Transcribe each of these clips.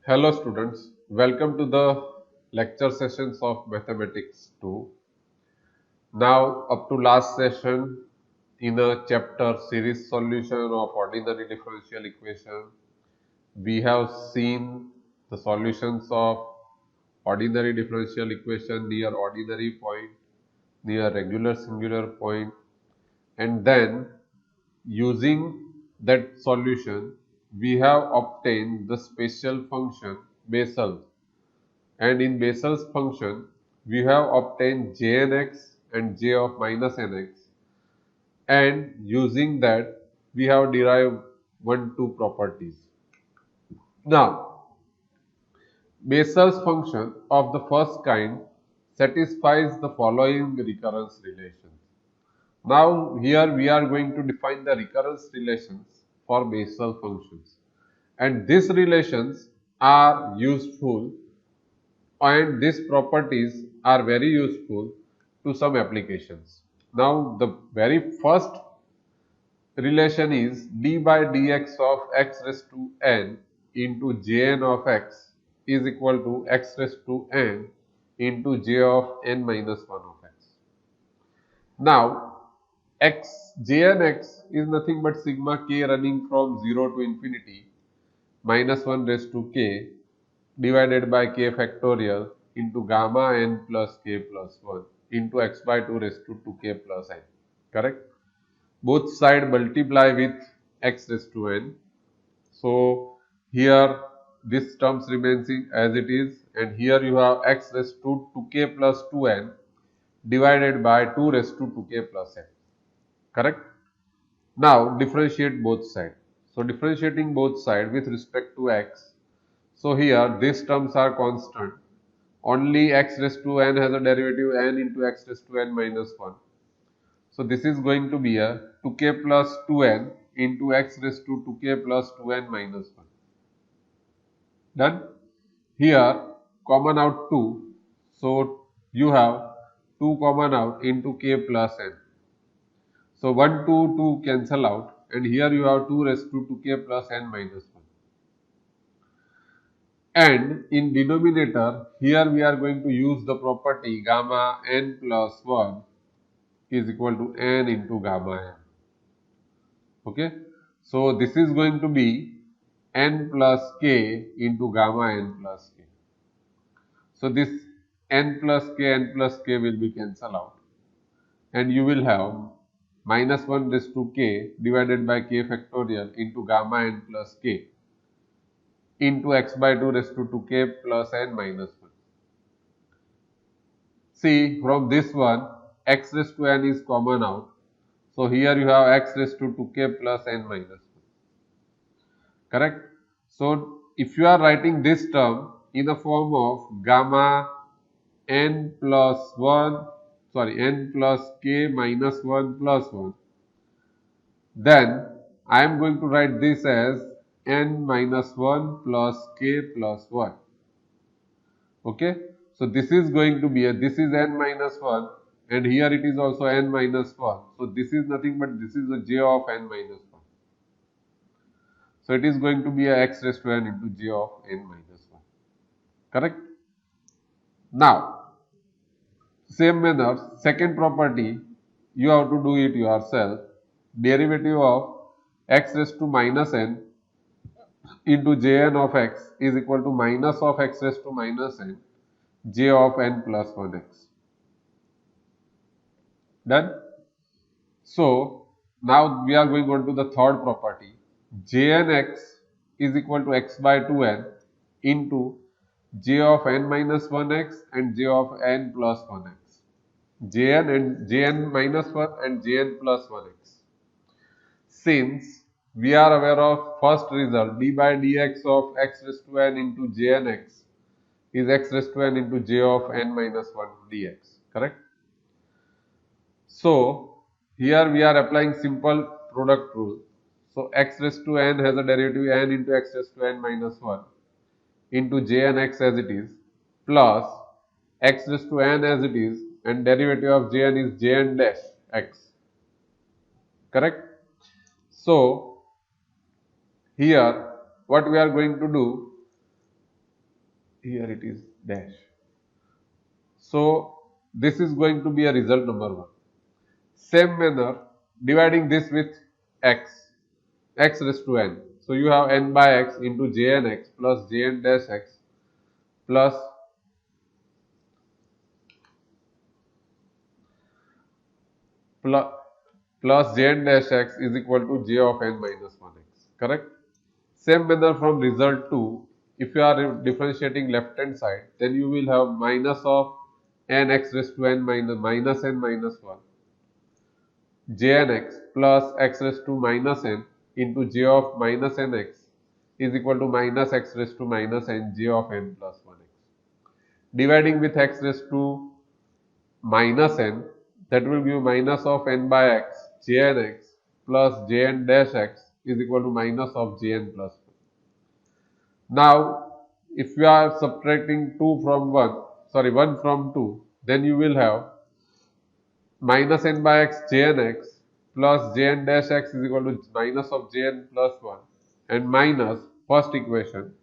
Hello students, welcome to the lecture sessions of Mathematics 2. Now up to last session in a chapter series solution of ordinary differential equation, we have seen the solutions of ordinary differential equation near ordinary point, near regular singular point, and then using that solution we have obtained the special function Bessel. And in Bessel's function, we have obtained Jnx and j of minus nx, and using that we have derived two properties. Now, Bessel's function of the first kind satisfies the following recurrence relations. Now, here we are going to define the recurrence relations for Bessel functions, and these relations are useful, and these properties are very useful to some applications. Now the very first relation is d by dx of x raised to n into jn of x is equal to x raised to n into j of n minus 1 of x. Now jn x is nothing but sigma k running from 0 to infinity minus 1 raised to k divided by k factorial into gamma n plus k plus 1 into x by 2 raised to 2k plus n. Correct? Both side multiply with x raised to n. So here this terms remains as it is, and here you have x raised to 2k plus 2n divided by 2 raised to 2k plus n. Correct? Now differentiate both sides. So differentiating both sides with respect to x. So here these terms are constant. Only x raised to n has a derivative n into x raised to n minus 1. So this is going to be a 2k plus 2n into x raised to 2k plus 2n minus 1. Done? Here common out 2. So you have 2 common out into k plus n. So 1, 2, 2 cancel out, and here you have 2 raised to 2k plus n minus 1. And in denominator, here we are going to use the property gamma n plus 1 is equal to n into gamma n. Okay. So this is going to be n plus k into gamma n plus k. So this n plus k will be cancelled out, and you will have minus 1 raised to k divided by k factorial into gamma n plus k into x by 2 raised to 2k plus n minus 1. See, from this one x raised to n is common out. So here you have x raised to 2k plus n minus 1. Correct? So if you are writing this term in the form of gamma n plus 1, n plus k minus 1 plus 1, then I am going to write this as n minus 1 plus k plus 1. Okay? So this is going to be this is n minus 1, and here it is also n minus 1. So this is nothing but this is a j of n minus 1. So it is going to be a x raised to n into j of n minus 1. Correct? Now, same manner, second property, you have to do it yourself. Derivative of x raised to minus n into jn of x is equal to minus of x raised to minus n j of n plus 1x. Done? So, now we are going on to the third property. Jn x is equal to x by 2n into j of n minus 1x and j of n plus 1x. Jn and Jn minus 1 and Jn plus 1x. Since we are aware of first result, d by dx of x raised to n into Jnx is x raised to n into j of n minus 1 dx. Correct? So here we are applying simple product rule. So x raised to n has a derivative n into x raised to n minus 1 into Jnx as it is plus x raised to n as it is, and derivative of Jn is Jn dash x. Correct? So here what we are going to do, here it is dash. So this is going to be a result number 1. Same manner, dividing this with x raised to n. So you have n by x into jn x plus jn dash x plus plus plus jn dash x is equal to j of n minus 1x. Correct? Same manner from result 2, if you are differentiating left hand side, then you will have minus of n x raised to n minus n minus 1 jn x plus x raised to minus n into j of minus nx is equal to minus x raised to minus n j of n plus 1x. Dividing with x raised to minus n, that will give minus of n by x jn x plus jn dash x is equal to minus of jn plus 1. Now, if you are subtracting 2 from 1, sorry 1 from 2, then you will have minus n by x jn x plus jn dash x is equal to minus of jn plus 1 and minus first equation,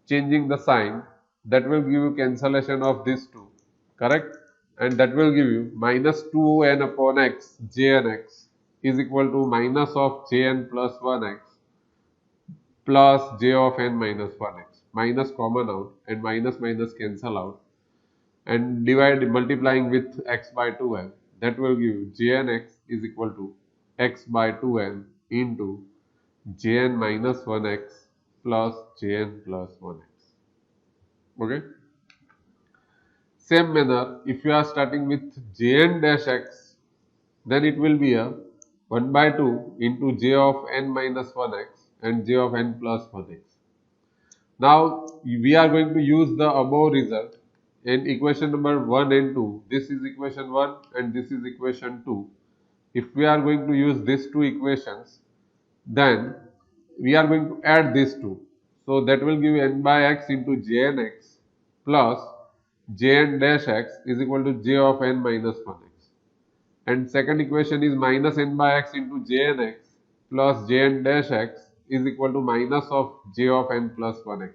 changing the sign, that will give you cancellation of these two, correct? And that will give you minus 2n upon x jn x is equal to minus of jn plus 1x plus j of n minus 1x, minus common out and minus minus cancel out, and divide multiplying with x by 2n, that will give you jn x is equal to x by 2n into jn minus 1x plus jn plus 1x. Okay. Same manner, if you are starting with jn dash x, then it will be a 1 by 2 into j of n minus 1x and j of n plus 1x. Now we are going to use the above result in equation number 1 and 2. This is equation 1 and this is equation 2. If we are going to use these two equations, then we are going to add these two. So that will give n by x into jn x plus jn dash x is equal to j of n minus 1x. And second equation is minus n by x into jn x plus jn dash x is equal to minus of j of n plus 1x.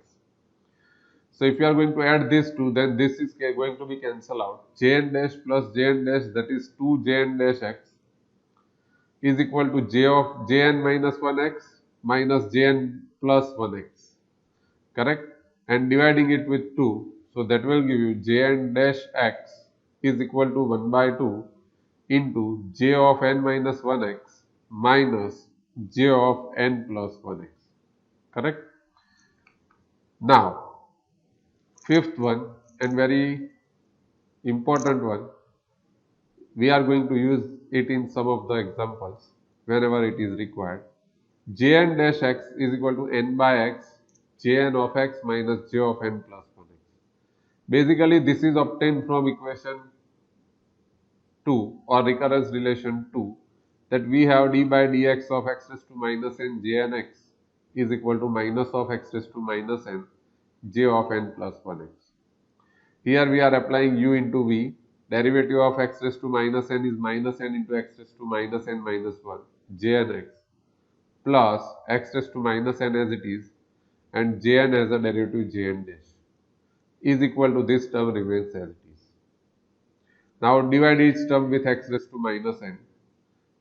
So if you are going to add these two, then this is going to be cancelled out. Jn dash plus jn dash, that is 2 jn dash x is equal to j of jn minus 1x minus jn plus 1x. Correct? And dividing it with 2, so that will give you jn dash x is equal to 1 by 2 into j of n minus 1x minus j of n plus 1x. Correct? Now, fifth one and very important one, we are going to use it in some of the examples whenever it is required. Jn dash x is equal to n by x jn of x minus j of n plus 1x. Basically, this is obtained from equation 2 or recurrence relation 2, that we have d by dx of x raised to minus n jn x is equal to minus of x raised to minus n j of n plus 1x. Here we are applying u into v. Derivative of x raised to minus n is minus n into x raised to minus n minus 1 jn x plus x raised to minus n as it is and jn as a derivative jn dash is equal to this term remains as it is. Now divide each term with x raised to minus n,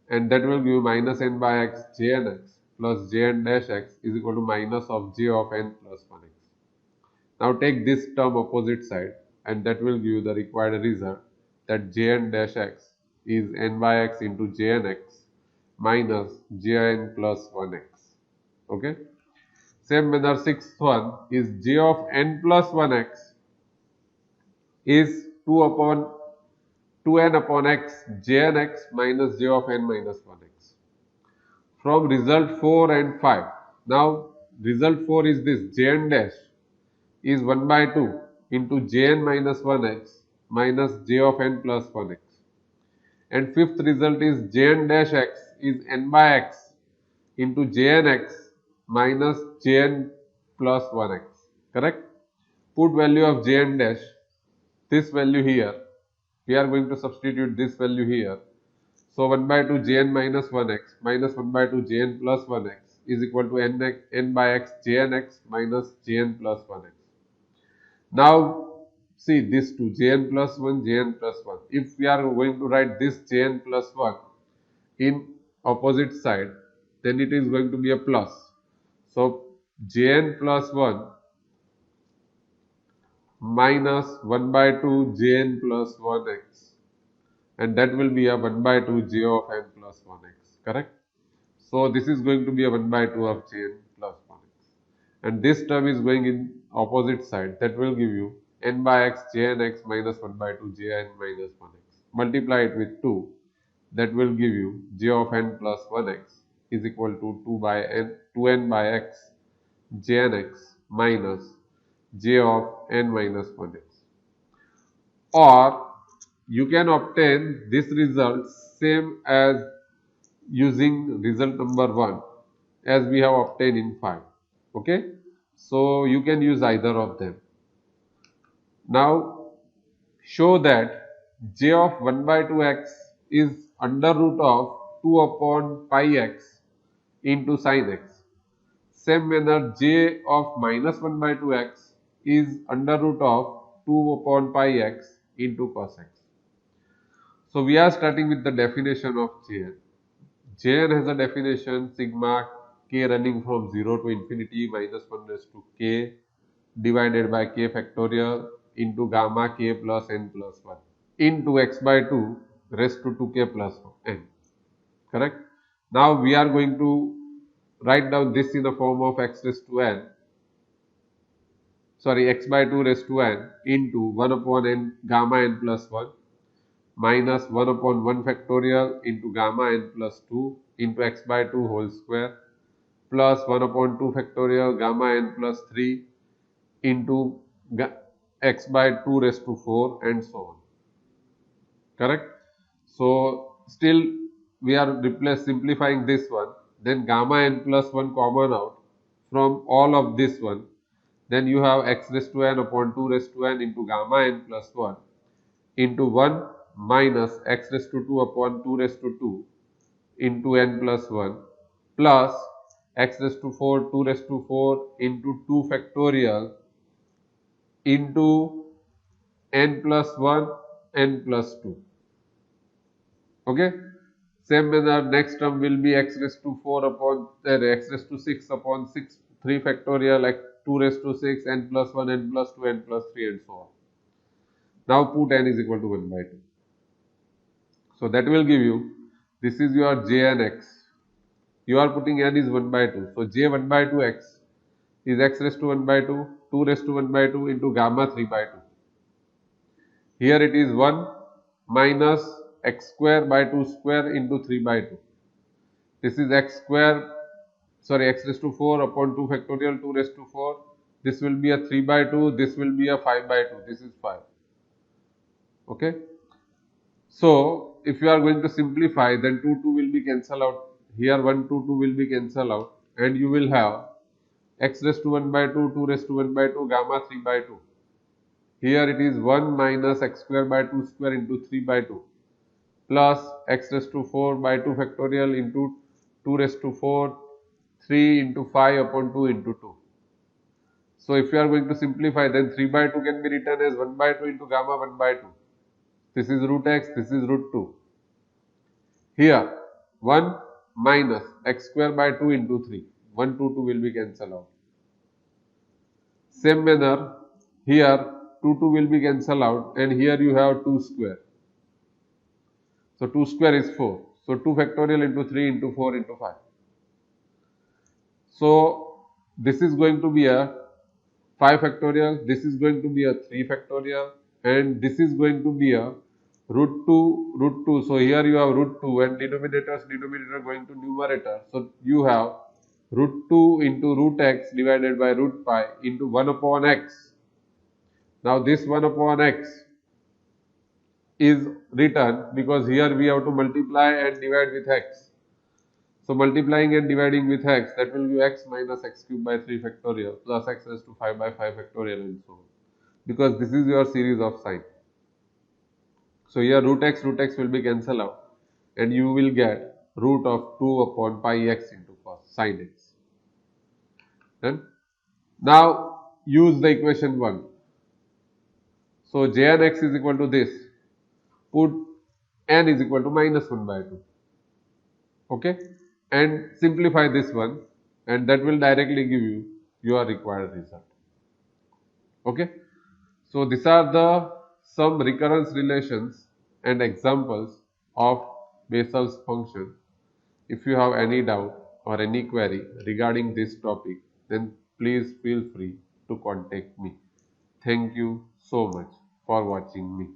and that will give minus n by x jn x plus jn dash x is equal to minus of j of n plus 1x. Now take this term opposite side, and that will give you the required result, that jn dash x is n by x into jn x minus jn plus 1x. Okay. Same manner, sixth one is j of n plus 1x is 2n upon x jn x minus j of n minus 1x. From result 4 and 5. Now result 4 is this, jn dash is 1 by 2 into jn minus 1x minus j of n plus 1x. And fifth result is jn dash x is n by x into jn x minus jn plus 1x. Correct? Put value of jn dash, this value here, we are going to substitute this value here. So 1 by 2 jn minus 1x minus 1 by 2 jn plus 1x is equal to n by x jn x minus jn plus 1x. Now see this two, jn plus 1, jn plus 1. If we are going to write this jn plus 1 in opposite side, then it is going to be a plus. So jn plus 1 minus 1 by 2 jn plus 1x, and that will be a 1 by 2 j of n plus 1x, correct? So this is going to be a 1 by 2 of jn plus 1x, and this term is going in opposite side, that will give you n by x jn x minus 1 by 2 jn minus 1x. Multiply it with 2, that will give you j of n plus 1x is equal to 2n by x jn x minus j of n minus 1x. Or you can obtain this result same as using result number 1 as we have obtained in 5. Okay, so you can use either of them. Now show that j of 1 by 2x is under root of 2 upon pi x into sin x. Same manner, j of minus 1 by 2x is under root of 2 upon pi x into cos x. So we are starting with the definition of Jn. Jn has a definition sigma k running from 0 to infinity minus 1 raised to k divided by k factorial into gamma k plus n plus 1 into x by 2 raised to 2k plus n. Correct? Now we are going to write down this in the form of x raised to n, x by 2 raised to n into 1 upon n gamma n plus 1 minus 1 upon 1 factorial into gamma n plus 2 into x by 2 whole square plus 1 upon 2 factorial gamma n plus 3 into x by 2 raised to 4 and so on. Correct? So still we are simplifying this one, then gamma n plus 1 common out from all of this one, then you have x raised to n upon 2 raised to n into gamma n plus 1 into 1 minus x raised to 2 upon 2 raised to 2 into n plus 1 plus x raised to 4 2 raised to 4 into 2 factorial into n plus 1 n plus 2. Okay, same manner next term will be x raised to 4 upon x raised to 6 upon 6 3 factorial x 2 raised to 6 n plus 1 n plus 2 n plus 3 and so on. Now put n is equal to 1 by 2. So that will give you, this is your j and x. You are putting n is 1 by 2. So j 1 by 2 x is x raised to 1 by 2, 2 raised to 1 by 2 into gamma 3 by 2. Here it is 1 minus x square by 2 square into 3 by 2. This is x square, x raised to 4 upon 2 factorial 2 raised to 4. This will be a 3 by 2, this will be a 5 by 2, this is 5. Okay. So if you are going to simplify, then 2 will be cancelled out. Here 1 2 will be cancelled out, and you will have x raised to 1 by 2, 2 raised to 1 by 2, gamma 3 by 2. Here it is 1 minus x square by 2 square into 3 by 2 plus x raised to 4 by 2 factorial into 2 raised to 4, 3 into 5 upon 2 into 2. So if you are going to simplify, then 3 by 2 can be written as 1 by 2 into gamma 1 by 2. This is root x, this is root 2. Here 1 minus x square by 2 into 3. 1 2 will be cancelled out. Same manner, here 2 will be cancelled out, and here you have 2 square. So 2 square is 4. So 2 factorial into 3 into 4 into 5. So this is going to be a 5 factorial, this is going to be a 3 factorial, and this is going to be a root 2. So here you have root 2 and denominator going to numerator. So you have root 2 into root x divided by root pi into 1 upon x. Now this 1 upon x is written because here we have to multiply and divide with x. So multiplying and dividing with x, that will be x minus x cube by 3 factorial plus x raised to 5 by 5 factorial and so on. Because this is your series of sign. So here root x will be cancelled out, and you will get root of 2 upon pi x into cos sin x. Then now use the equation 1. So Jn x is equal to this. Put n is equal to minus 1 by 2. Okay, and simplify this one, and that will directly give you your required result. Okay, so these are the some recurrence relations and examples of Bessel's function. If you have any doubt or any query regarding this topic, then please feel free to contact me. Thank you so much for watching me.